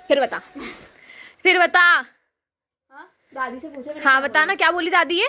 फिर बता, फिर बता। हाँ दादी से पूछा। हाँ बता ना, क्या बोली दादी ये?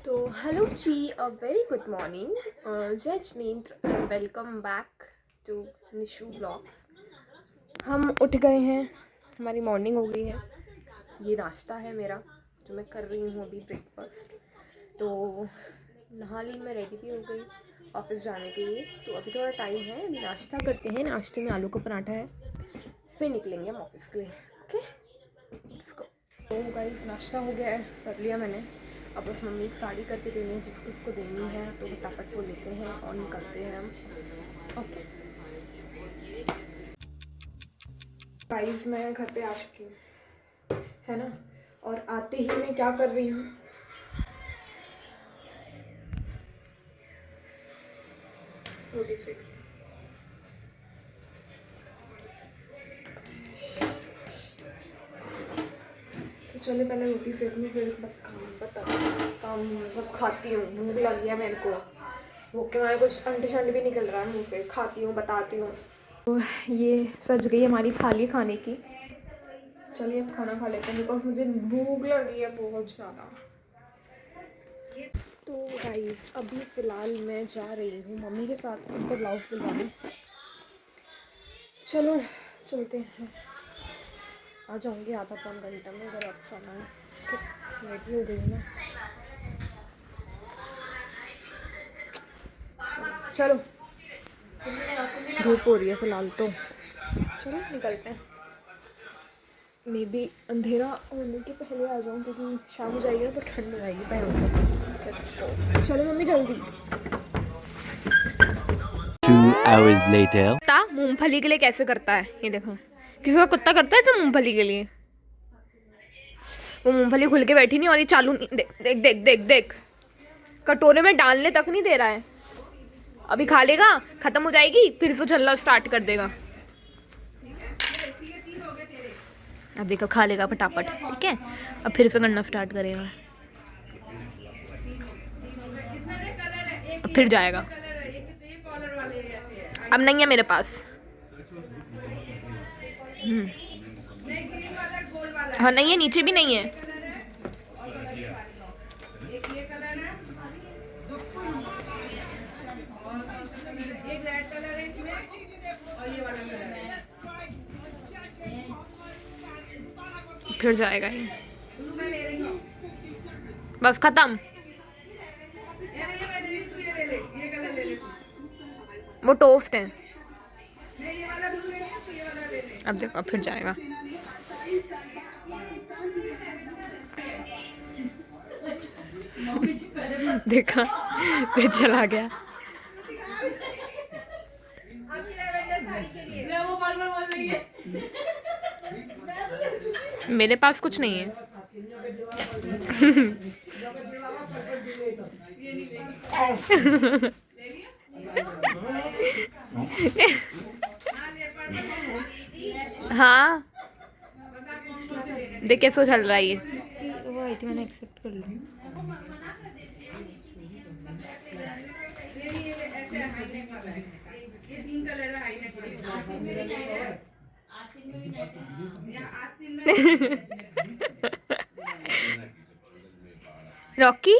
तो हेलो जी, अ वेरी गुड मॉर्निंग, जय Jinendra and welcome back to Nishu blogs. हम उठ गए हैं, हमारी मॉर्निंग हो गई है। ये नाश्ता है मेरा जो मैं कर रही हूँ अभी, ब्रेकफास्ट। तो नहा ली मैं, रेडी भी हो गई ऑफिस जाने के लिए। तो अभी थोड़ा टाइम है, अभी नाश्ता करते हैं। नाश्ते में आलू का पराठा है, फिर निकलेंगे हम ऑफिस के लिए। Okay let's go. तो गाइस नाश्ता हो गया है, कर लिया मैंने। अब बस मम्मी एक साड़ी करके देनी है, जिसको उसको देनी है, तो फटाफट वो लेते हैं और निकलते हैं हम ऑफिस। ओके गाइस मैं घर पे आ चुकी हूँ, है ना। और आते ही मैं क्या कर रही हूँ, रोटी सेक रही हूँ। तो चले पहले रोटी सेक लूँ, फिर काम मतलब खाती हूँ। भूख लग गया मेरे को, भूख के मारे कुछ अंडे शंडे भी निकल रहा है मुँह से। खाती हूँ, बताती हूँ। तो ये सज गई हमारी थाली खाने की। चलिए अब खाना खा लेते हैं, बिकॉज मुझे भूख लगी है बहुत ज़्यादा। तो गाइस अभी फ़िलहाल मैं जा रही हूँ मम्मी के साथ उनको ब्लाउज दिलवाने। चलो चलते हैं, आ जाऊँगी आधा पौन घंटा में अगर आप आना है। रेडी हो गई हूँ मैं, चलो। धूप हो रही है फ़िलहाल तो, चलो निकलते हैं। मे बी अंधेरा होने के पहले आ जाऊँ, क्योंकि शाम हो जाएगी ना तो ठंड हो जाएगी पैरों। चलो मम्मी जल्दी। 2 hours later. कुत्ता मूंगफली के लिए कैसे करता है ये देखो। किसी का कुत्ता करता है ऐसे मूंगफली के लिए? वो मूंगफली खुल के बैठी नहीं और ये चालू नहीं। देख देख देख देख देख, कटोरे में डालने तक नहीं दे रहा है। अभी खा लेगा, खत्म हो जाएगी, फिर से चलना स्टार्ट कर देगा। अब देखो खा लेगा फटाफट, ठीक है। अब फिर से करना स्टार्ट करेगा, अब फिर जाएगा। अब नहीं है मेरे पास। हाँ नहीं है, नीचे भी नहीं है। फिर जाएगा ये, बस खत्म। वो टोस्ट है। अब देखो अब फिर जाएगा। देखा, फिर चला गया। मेरे पास कुछ नहीं है। हाँ देख कैसे चल रहा है ये। इसकी वो आई थी, मैंने एक्सेप्ट कर ली। रॉकी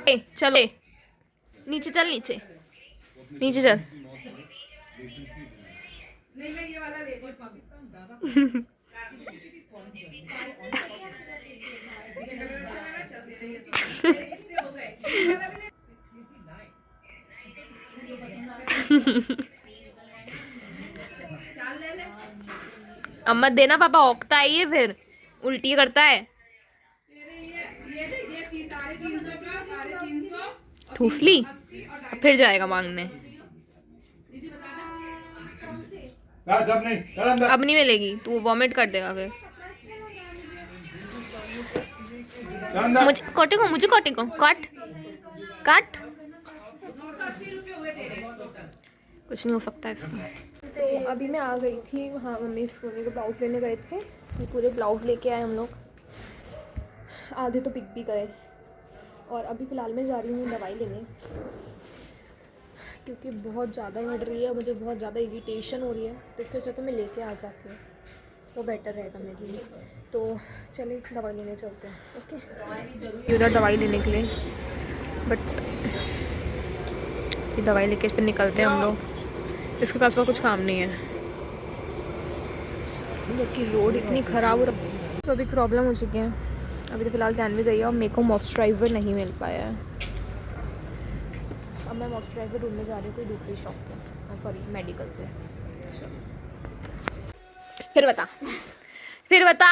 ए चले नीचे, चल नीचे, नीचे चल। अम्मा देना, पापा औकता है ये, फिर उल्टी करता है। ठूस ली, अब फिर जाएगा मांगने। अब नहीं मिलेगी, तू वॉमिट कर देगा फिर। मुझे कोटे को काट काट, कुछ नहीं हो सकता इसका। तो अभी मैं आ गई थी वहाँ, मम्मी सोने को ब्लाउज लेने गए थे। ये पूरे ब्लाउज लेके आए हम लोग, आधे तो पिक भी गए। और अभी फ़िलहाल मैं जा रही हूँ दवाई लेने, क्योंकि बहुत ज़्यादा हट रही है, मुझे बहुत ज़्यादा इरिटेशन हो रही है, तो फिर से तो मैं लेके आ जाती हूँ, वो बेटर रहेगा मेरे लिए। तो चलिए दवाई लेने चलते हैं। ओके, उधर दवाई लेने के लिए, बट ये दवाई लेके फिर निकलते हैं हम लोग। इसके पास और कुछ काम नहीं है, जबकि रोड इतनी ख़राब हो रही है। तो अभी प्रॉब्लम हो चुकी है, अभी तो फ़िलहाल ध्यान भी गई है और मेरे को मॉइस्चराइज़र नहीं मिल पाया है। अब मैं मॉइस्चराइज़र ढूंढने जा रही हूँ कोई दूसरी शॉप पे, सॉरी मेडिकल पे। फिर बता।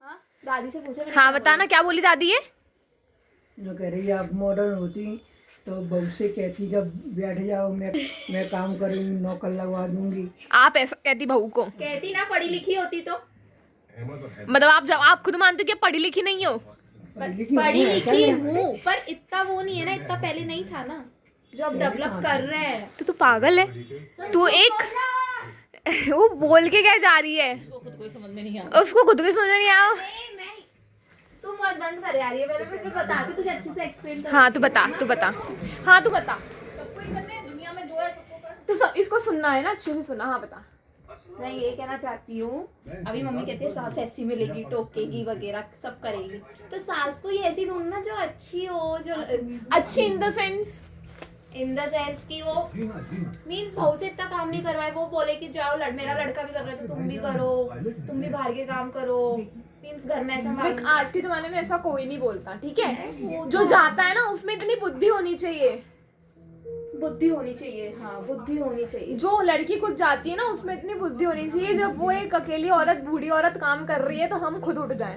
हाँ दादी से पूछा मैंने। हाँ बता ना, क्या बोली दादी? ये जो कह रही है आप मॉडर्न होती तो बहू से कहती जब बैठ जाओ मैं काम करूँगी, नौकर लगवा दूंगी। आप ऐसा कहती बहू को? कहती ना पढ़ी लिखी होती तो। मतलब आप खुद मानते हो कि पढ़ी लिखी नहीं हो? पढ़ी लिखी हूँ, पर इतना वो नहीं है ना, इतना पहले नहीं था ना जो अब डेवलप कर रहे हैं। तो तू पागल है? तू एक वो बोल के क्या जा रही है? उसको खुद को समझ में नहीं आ। तू मत बंद कर यार, ये मैंने फिर बता के तुझे अच्छे से एक्सप्लेन कर। हाँ तू बता। सबको ही करने हैं दुनिया में, जो है सबको कर। तू इसको सुनना है ना, अच्छे से सुना। हाँ बता। मैं ये कहना चाहती हूँ, अभी मम्मी कहती है सास ऐसी मिलेगी, टोकेगी वगैरह सब करेगी, तो सास को ये ऐसी ढूंढना जो अच्छी हो, जो अच्छी इन द सेंस की वो मीन्स बहू से इतना काम नहीं करवाए, वो बोले कि जाओ मेरा लड़का भी कर रहा है तो तुम भी करो, तुम भी बाहर के काम करो, मीन्स घर में ऐसा। आज के जमाने में ऐसा कोई नहीं बोलता, ठीक है? जो जाता है ना उसमें इतनी बुद्धि होनी चाहिए। हाँ बुद्धि होनी चाहिए। जो लड़की खुद जाती है ना उसमें इतनी बुद्धि होनी चाहिए, जब वो एक अकेली औरत, बूढ़ी औरत काम कर रही है तो हम खुद उठ जाएं,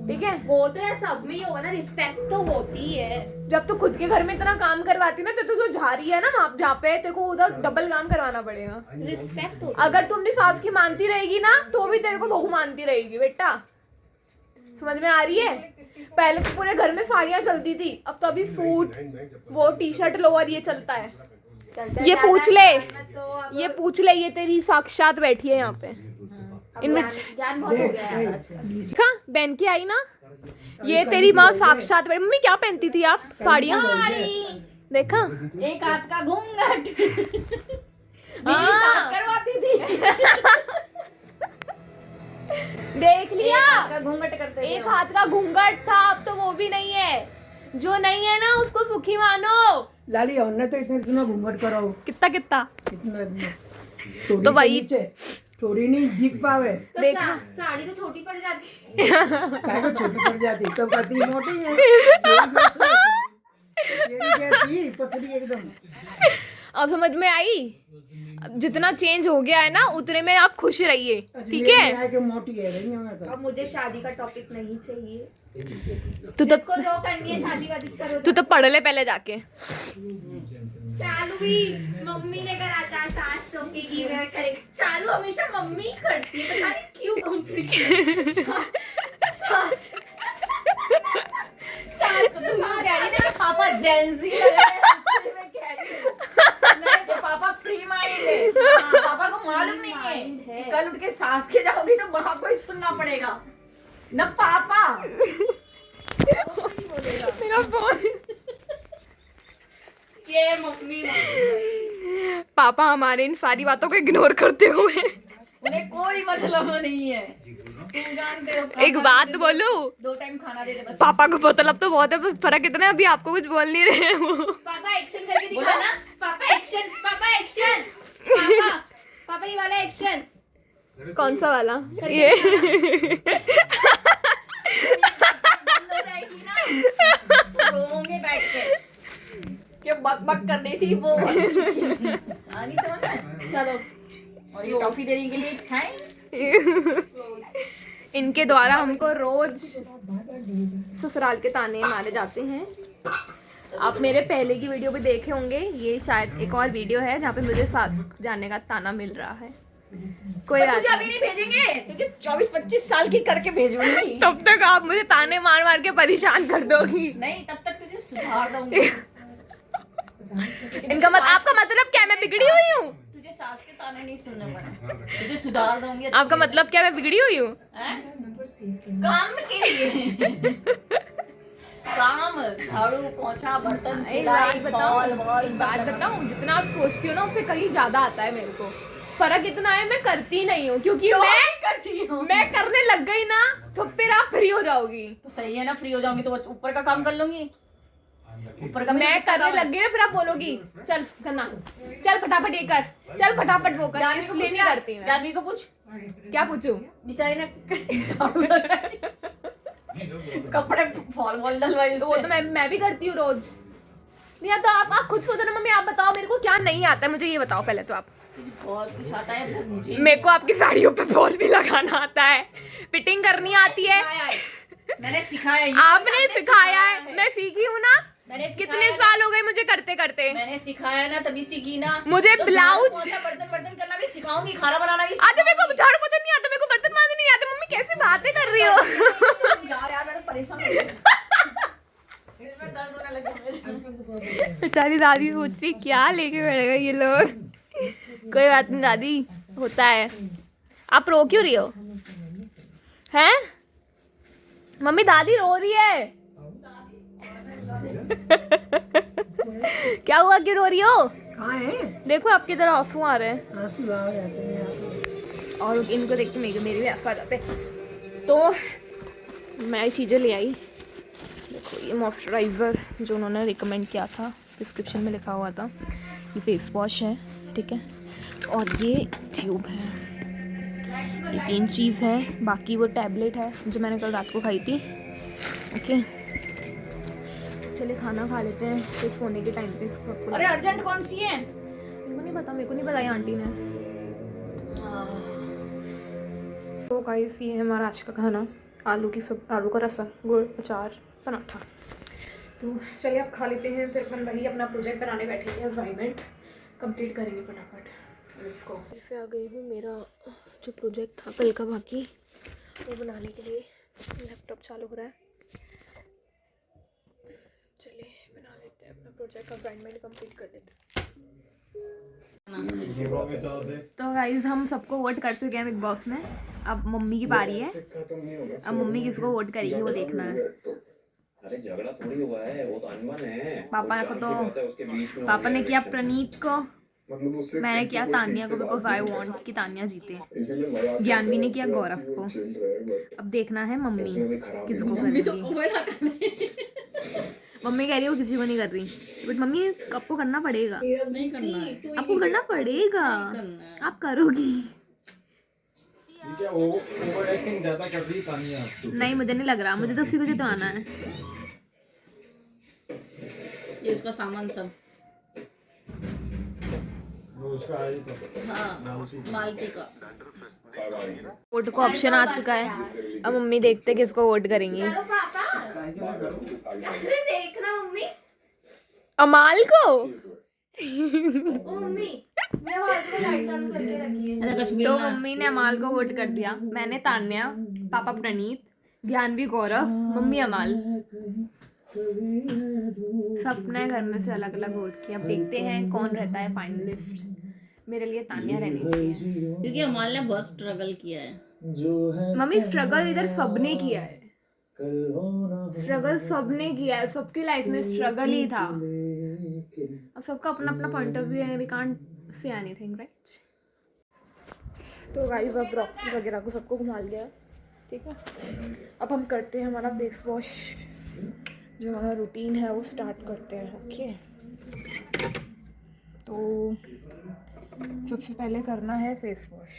ठीक है? वो तो यार सब में ही होगा ना, रिस्पेक्ट तो होती है। जब तू खुद के घर में इतना काम करवाती ना, तो तू जो जा रही है ना वहाँ जहाँ पे, तेरे को उधर डबल काम करवाना पड़ेगा। रिस्पेक्ट अगर तू अपनी सास की मानती रहेगी ना, तो भी तेरे को बहू मानती रहेगी बेटा। समझ में आ रही है? पहले तो पूरे घर में साड़ियाँ चलती थी, अब तो अभी सूट, वो टी शर्ट, लोअर ये चलता है। ये पूछ ले, ये तेरी साक्षात बैठी है यहाँ पे। इनमें ज्ञान बहुत हो गया है। देखा बहन की आई ना, ये तेरी माँ साक्षात बैठी। मम्मी क्या पहनती थी आप? साड़ियाँ। देखा, एक हाथ का घूंघट मेरी सास करवाती थी। देख लिया, घूंघट करते थे। एक हाथ का घूंघट था, अब तो वो भी नहीं है। जो नहीं है ना उसको सुखी मानो। लाली हमने तो इतना घूंघट कराओ, कितना इतना तो भाई थोड़ी नहीं दिख पावे। तो देखा, साड़ी तो छोटी पड़ जाती, काय को छोटी पड़ जाती, तब कहती मोटी है, ये कैसी पतली एकदम। अब समझ में आई? जितना चेंज हो गया है ना उतने में आप खुश रहिए, ठीक है? मोटी है रही मैं तो। अब मुझे शादी का टॉपिक नहीं चाहिए। तू तो जिसको जो करनी है शादी का दिक्कत तू तो पढ़ ले पहले जाके। चालू भी मम्मी ने कराता, सास टोकेगी, वह करे। चालू हमेशा मम्मी ही करती है, पता नहीं क्यों सास तो कह रही है पापा जेंजी लग रहे हैं, मैं कह रही हूं नहीं तो पापा फ्री माइंड है। पापा को मालूम नहीं है कल उठ के सास के जाओगी तो वहां को ही सुनना पड़ेगा ना पापा। मेरा फोन। ये मम्मी पापा हमारे इन सारी बातों को इग्नोर करते हुए, उन्हें कोई मतलब नहीं है। तुम जानते हो एक बात बोलूं, 2 टाइम खाना दे दे बस। पापा को मतलब तो बहुत है, फर्क इतना है अभी आपको कुछ बोल नहीं रहे हैं वो। पापा एक्शन करके दिखाना। पापा एक्शन, पापा एक्शन, पापा पापा ये वाला एक्शन। कौन सा वाला? ये बंद हो जाएगी ना, रोंगे बैठ के। ये बक बक कर रही थी वो बन चुकी है। आनी समझ में? चलो, और ये टॉफी देने के लिए खाएं। इनके द्वारा हमको रोज ससुराल के ताने मारे जाते हैं। आप मेरे पहले की वीडियो भी देखे होंगे, ये शायद एक और वीडियो है जहाँ पे मुझे सास जाने का ताना मिल रहा है। कोई बात तुझे अभी नहीं भेजेंगे, तुझे 24-25 साल की करके भेजूंगी। तब तक आप मुझे ताने मार मार के परेशान कर दोगी। नहीं, तब तक तुझे सुधार दूंगी। आपका मतलब क्या मैं बिगड़ी हुई हूँ? तुझे सास के ताने नहीं सुनने पड़े, तुझे सुधार दूंगी। आपका मतलब क्या मैं बिगड़ी हुई हूँ? काम के लिए काम, झाड़ू पोछा, बर्तन, एक सिलाई, बात बताऊं, फॉल वॉल, एक बात बताऊं, जितना आप सोचती हो ना उससे कहीं ज्यादा आता है मेरे को। फर्क इतना है मैं करती नहीं हूँ, क्योंकि करती हूँ। मैं करने लग गई ना तो फिर आप फ्री हो जाओगी। तो सही है ना, फ्री हो जाऊंगी तो बस ऊपर का काम कर लूंगी। ऊपर का भी मैं तो करने काम है। लग गई ना फिर आप बोलोगी चल करना, चल फटाफट ये कर, चल फटाफट वो कर, जानवी को इसलिए पूछ नहीं ना, करती मैं। जानवी को पूछ, क्या पूछूं? बेचारी ने झाड़ू लगाई, कपड़े फॉल वॉल डलवाई तो वो तो मैं भी करती हूँ रोज। नहीं तो आप खुद सोचो ना मम्मी, आप बताओ मेरे को क्या नहीं आता है, मुझे ये बताओ पहले तो आप। बहुत कुछ आता है मुझे। मेरे को आपकी साड़ियों पे बॉल भी लगाना आता है, फिटिंग करनी आती है, मैंने सिखाया है। आपने सिखाया है, मैं सीखी हूँ ना। मैंने कितने साल हो गए मुझे करते करते। मैंने सिखाया ना, तभी सीखी ना। मुझे तो ब्लाउज बर्तन बर्तन करना भी सिखाऊंगी, खाना बनाना भी आते, मेरे को झाड़ू पोछा नहीं आता, मेरे को बर्तन मांजने नहीं आते। मम्मी कैसी बातें कर रही हो? सिखाऊंगी। जा यार, मैं तो परेशान हो गई। इसमें दर्द होने लगे मेरे। बेचारी दादी सोच रही क्या लेके बैठ गए ये लोग। कोई बात नहीं दादी, होता है। आप रो क्यों रही हो? हैं? मम्मी दादी रो रही है। क्या हुआ, क्यों रो रही हो? कहाँ है? देखो आपकी तरह आंसू आ रहे हैं, आंसू आ जाते हैं यहाँ पे। और इनको देख के मेरे भी आंसू आ जाते। तो मैं चीज़ें ले आई। देखो ये मॉइस्चराइज़र जो उन्होंने रिकमेंड किया था, प्रिस्क्रिप्शन में लिखा हुआ था। ये फेस वॉश है, ठीक है, और ये ट्यूब है। ये 3 चीज़ है, बाकी वो टैबलेट है जो मैंने कल रात को खाई थी। ओके चलिए खाना खा लेते हैं, फिर सोने के टाइम पे इसको आपको अरे अर्जेंट कौन सी है? मेरे को नहीं बताई आंटी ने। तो गाइस ये है हमारा आज का खाना, आलू का रसा, गुड़, अचार, पराठा। तो चलिए अब खा लेते हैं, फिर अपन वही अपना प्रोजेक्ट बनाने बैठेंगे, असाइनमेंट कंप्लीट करेंगे फटाफट। इसको फिर आ गई हूँ, मेरा जो प्रोजेक्ट था कल का बाकी वो बनाने के लिए। लैपटॉप चालू हो रहा है, चलिए बना लेते हैं अपना प्रोजेक्ट, असाइनमेंट कंप्लीट कर लेते हैं। तो गाइस हम सबको वोट कर चुके हैं बिग बॉस में, अब मम्मी की बारी है। अब मम्मी किसको वोट करेगी वो देखना है। अरे झगड़ा थोड़ी हुआ है, वो तो अनबन है। पापा को तो पापा ने किया प्रणीत को, मैंने किया तान्या को, बिकॉज आई वांट कि तान्या जीते। ज्ञानवी ने किया गौरव को। अब देखना है मम्मी किसको करेगी। मम्मी कह रही हो किसी को नहीं कर रही, बट मम्मी आपको करना पड़ेगा, नहीं करना है, आपको करना पड़ेगा, आप करोगी। क्या ओवर एक्टिंग ज्यादा कर रही तानिया? नहीं मुझे नहीं लग रहा, मुझे तो उसी को जितवाना है। ये उसका सामान सब। वो उसका आई तो हाँ, मालती का। वोट को ऑप्शन आ चुका है, अब मम्मी देखते हैं किसको वोट करेंगी। देखना मम्मी, अमाल को। ओ मम्मी मैं आवाज को लाइट चालू करके रखी है। तो मम्मी ने अमाल को वोट कर दिया, मैंने तान्या, पापा प्रणीत, ज्ञानवी गौरव, मम्मी अमाल। सबने घर में से अलग अलग वोट किया। अब देखते हैं कौन रहता है फाइनलिस्ट। मेरे लिए तान्या रहनी चाहिए, क्योंकि अमाल ने बहुत स्ट्रगल किया है। मम्मी स्ट्रगल इधर सबने किया है, स्ट्रगल सबने किया है, सबकी लाइफ में स्ट्रगल ही था। अब सबका अपना अपना पॉइंट ऑफ व्यू है, we can't say anything right. तो गाइस अब रॉकी वगैरह को सबको घुमा लिया, ठीक है। अब हम करते हैं हमारा फेस वॉश, जो हमारा रूटीन है वो स्टार्ट करते हैं। ओके तो सबसे पहले करना है फेस वॉश,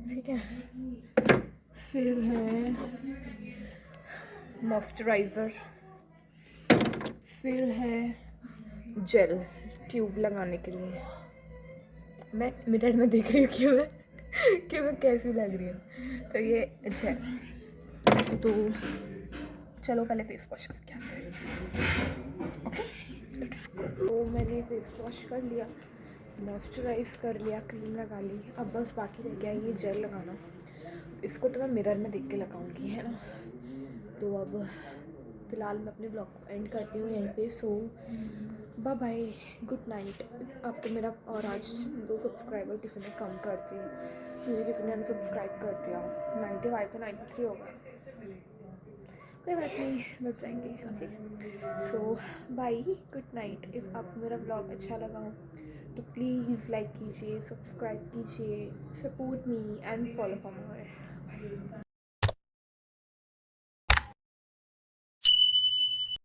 ठीक है। फिर है मॉइस्चराइज़र, फिर है जेल ट्यूब लगाने के लिए। मैं मिरर में देख रही हूँ कि मैं कैसी लग रही हूँ। तो ये जेल, तो चलो पहले फेस वॉश करके आते हैं। Okay let's go. तो मैंने फेस वॉश कर लिया, मॉइस्चराइज़ कर लिया, क्रीम लगा ली, अब बस बाकी रह गया ये जेल लगाना। इसको तो मैं मिरर में देख के लगाऊंगी, है ना। तो अब फ़िलहाल मैं अपने ब्लॉग को एंड करती हूँ यहीं पे। सो बाय बाय, गुड नाइट। अब तो मेरा और आज 2 सब्सक्राइबर किसी ने कम कर दिए, मुझे किसी ने अनसब्सक्राइब कर दिया। 95 तो 93 हो गए। कोई बात नहीं, लग जाएंगे। Okay, so bye, good night. If आपको मेरा ब्लॉग अच्छा लगा हो तो प्लीज़ लाइक कीजिए, सब्सक्राइब कीजिए, support me and follow for more.